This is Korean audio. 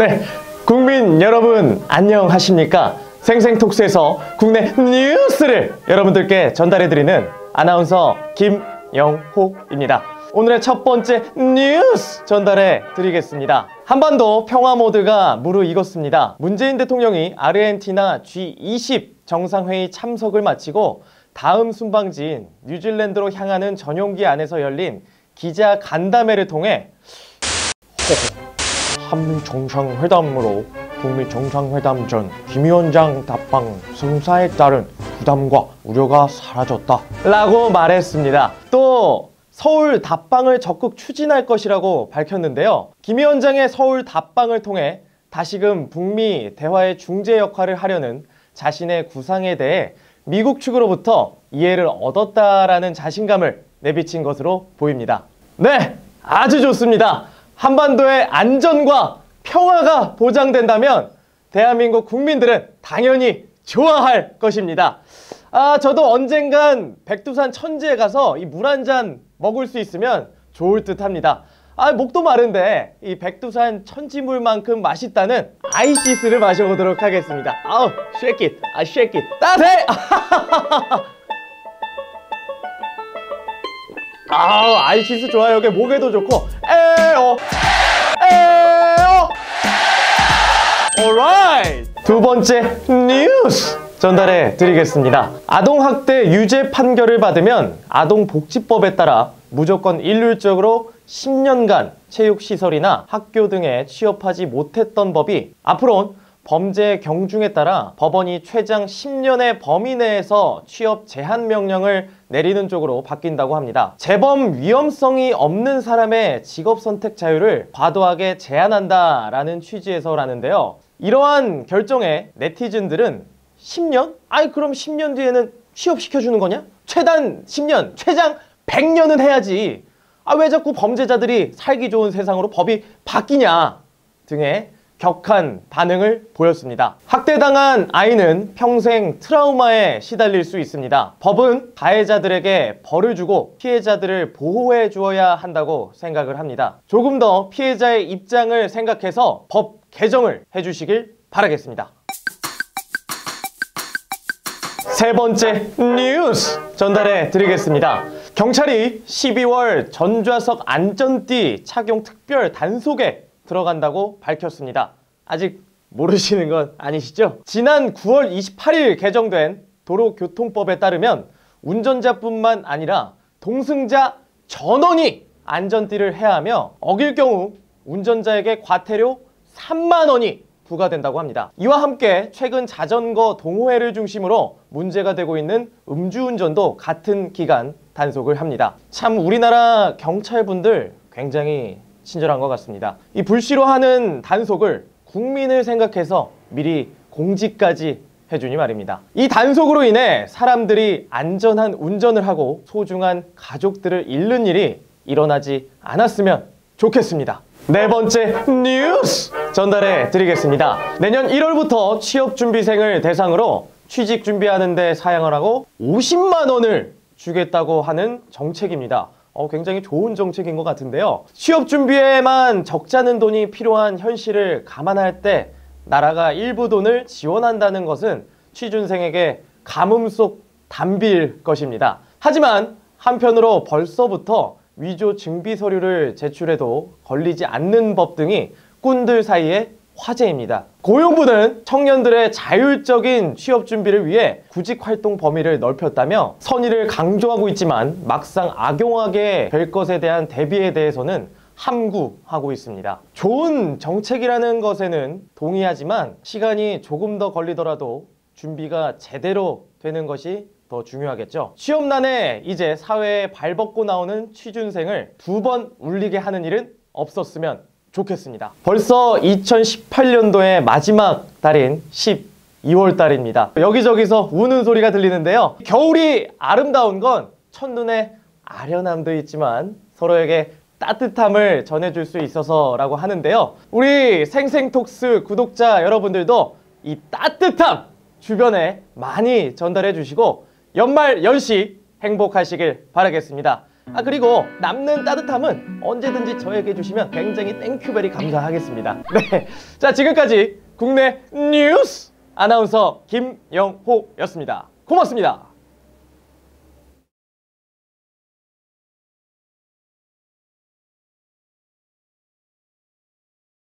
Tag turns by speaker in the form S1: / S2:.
S1: 네, 국민 여러분 안녕하십니까? 생생톡스에서 국내 뉴스를 여러분들께 전달해드리는 아나운서 김영호입니다. 오늘의 첫 번째 뉴스 전달해 드리겠습니다. 한반도 평화 모드가 무르익었습니다. 문재인 대통령이 아르헨티나 G20 정상회의 참석을 마치고 다음 순방지인 뉴질랜드로 향하는 전용기 안에서 열린 기자 간담회를 통해 한미 정상회담으로 북미 정상회담 전 김 위원장 답방 성사에 따른 부담과 우려가 사라졌다 라고 말했습니다. 또 서울 답방을 적극 추진할 것이라고 밝혔는데요. 김 위원장의 서울 답방을 통해 다시금 북미 대화의 중재 역할을 하려는 자신의 구상에 대해 미국 측으로부터 이해를 얻었다라는 자신감을 내비친 것으로 보입니다. 네, 아주 좋습니다. 한반도의 안전과 평화가 보장된다면 대한민국 국민들은 당연히 좋아할 것입니다. 저도 언젠간 백두산 천지에 가서 이 물 한 잔 먹을 수 있으면 좋을 듯 합니다. 목도 마른데 이 백두산 천지물만큼 맛있다는 아이시스를 마셔보도록 하겠습니다. shake it, shake it. 따뜻해! 아이시스 좋아요. 이게 목에도 좋고. 에어. alright. 두 번째 뉴스 전달해 드리겠습니다. 아동학대 유죄 판결을 받으면 아동복지법에 따라 무조건 일률적으로 10년간 체육시설이나 학교 등에 취업하지 못했던 법이 앞으로는 범죄 경중에 따라 법원이 최장 10년의 범위 내에서 취업 제한 명령을 내리는 쪽으로 바뀐다고 합니다. 재범 위험성이 없는 사람의 직업 선택 자유를 과도하게 제한한다라는 취지에서라는데요. 이러한 결정에 네티즌들은 10년? 그럼 10년 뒤에는 취업시켜주는 거냐? 최단 10년, 최장 100년은 해야지. 왜 자꾸 범죄자들이 살기 좋은 세상으로 법이 바뀌냐? 등의 격한 반응을 보였습니다. 학대당한 아이는 평생 트라우마에 시달릴 수 있습니다. 법은 가해자들에게 벌을 주고 피해자들을 보호해 주어야 한다고 생각을 합니다. 조금 더 피해자의 입장을 생각해서 법 개정을 해주시길 바라겠습니다. 세 번째 뉴스 전달해 드리겠습니다. 경찰이 12월 전좌석 안전띠 착용 특별 단속에 들어간다고 밝혔습니다. 아직 모르시는 건 아니시죠? 지난 9월 28일 개정된 도로교통법에 따르면 운전자뿐만 아니라 동승자 전원이 안전띠를 해야 하며 어길 경우 운전자에게 과태료 3만 원이 부과된다고 합니다. 이와 함께 최근 자전거 동호회를 중심으로 문제가 되고 있는 음주운전도 같은 기간 단속을 합니다. 참 우리나라 경찰분들 굉장히 친절한 것 같습니다. 이 불시로 하는 단속을 국민을 생각해서 미리 공지까지 해주니 말입니다. 이 단속으로 인해 사람들이 안전한 운전을 하고 소중한 가족들을 잃는 일이 일어나지 않았으면 좋겠습니다. 네 번째 뉴스 전달해 드리겠습니다. 내년 1월부터 취업준비생을 대상으로 취직 준비하는 데 사용을 하고 50만 원을 주겠다고 하는 정책입니다. 굉장히 좋은 정책인 것 같은데요. 취업 준비에만 적잖은 돈이 필요한 현실을 감안할 때 나라가 일부 돈을 지원한다는 것은 취준생에게 가뭄 속 단비일 것입니다. 하지만 한편으로 벌써부터 위조 증비 서류를 제출해도 걸리지 않는 법 등이 꾼들 사이에 화제입니다. 고용부는 청년들의 자율적인 취업 준비를 위해 구직 활동 범위를 넓혔다며 선의를 강조하고 있지만 막상 악용하게 될 것에 대한 대비에 대해서는 함구하고 있습니다. 좋은 정책이라는 것에는 동의하지만 시간이 조금 더 걸리더라도 준비가 제대로 되는 것이 더 중요하겠죠. 취업난에 이제 사회에 발벗고 나오는 취준생을 2번 울리게 하는 일은 없었으면 좋겠습니다. 벌써 2018년도의 마지막 달인 12월 달입니다. 여기저기서 우는 소리가 들리는데요. 겨울이 아름다운 건 첫눈에 아련함도 있지만 서로에게 따뜻함을 전해줄 수 있어서라고 하는데요. 우리 생생톡스 구독자 여러분들도 이 따뜻함 주변에 많이 전달해 주시고 연말 연시 행복하시길 바라겠습니다. 그리고 남는 따뜻함은 언제든지 저에게 주시면 굉장히 땡큐베리 감사하겠습니다. 네, 자 지금까지 국내 뉴스 아나운서 김영호였습니다. 고맙습니다.